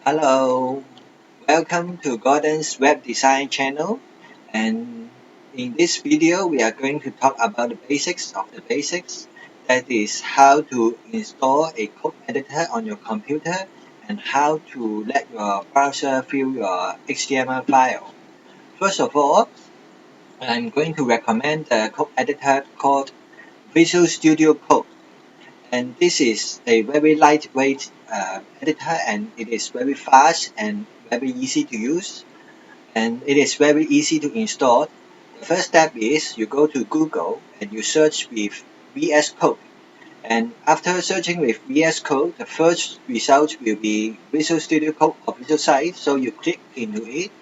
Hello, welcome to Gordon's web design channel, and in this video we are going to talk about the basics of the basics, that is how to install a code editor on your computer and how to let your browser view your HTML file. First of all, I'm going to recommend the code editor called Visual Studio Code, and this is a very lightweight editor, and it is very fast and very easy to use, and it is very easy to install. The first step is you go to Google and you search with VS Code, and after searching with VS Code, the first result will be Visual Studio Code official site, so you click into it,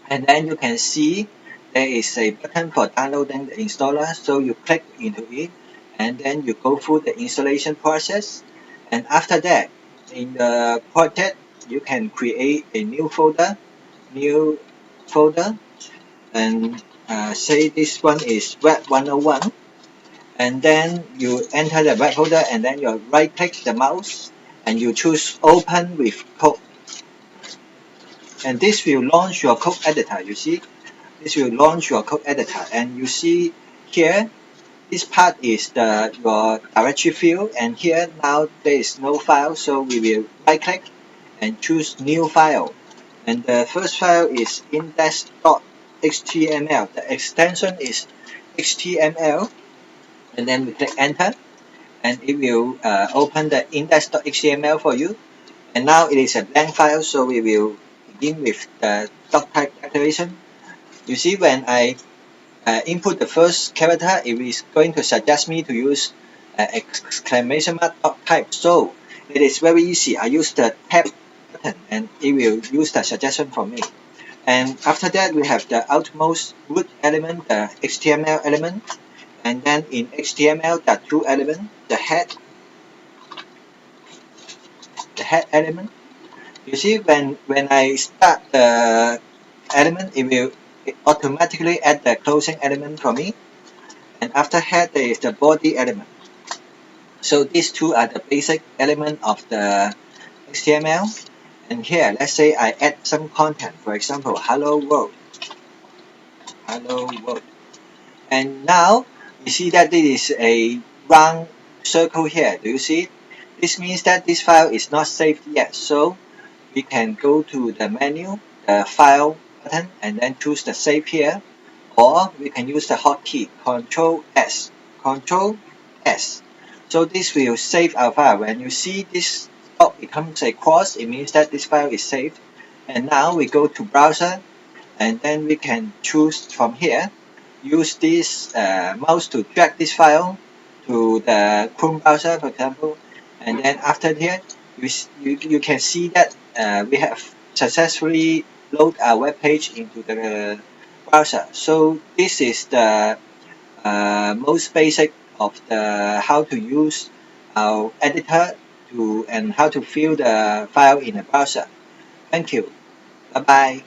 and then you can see there is a button for downloading the installer, so you click into it and then you go through the installation process, and after that in the project you can create a new folder and say this one is web 101, and then you enter the web folder and then you right click the mouse and you choose open with code, and this will launch your code editor. You see, this will launch your code editor, and you see here this part is your directory field, and here now there is no file, so we will right click and choose new file, and the first file is index.html. The extension is html, and then we click enter and it will open the index.html for you, and now it is a blank file, so we will begin with the doc type declaration. You see, when I input the first character, it is going to suggest me to use exclamation mark doc type. So it is very easy. I use the tab button and it will use the suggestion for me. And after that, we have the outmost root element, the HTML element, and then in HTML, the two elements, the head element. You see, when I start the element, it will automatically add the closing element for me, and after head there is the body element. So these two are the basic element of the HTML, and here let's say I add some content, for example hello world, and now you see that this is a round circle here. Do you see it? This means that this file is not saved yet, so we can go to the menu, the file button, and then choose the save here, or we can use the hotkey Control S. So this will save our file. When you see this dot becomes a cross, it means that this file is saved. And now we go to browser, and then we can choose from here, use this mouse to drag this file to the Chrome browser, for example, and then after here you can see that we have successfully load our web page into the browser. So this is the most basic of the how to use our editor and how to fill the file in the browser. Thank you. Bye bye.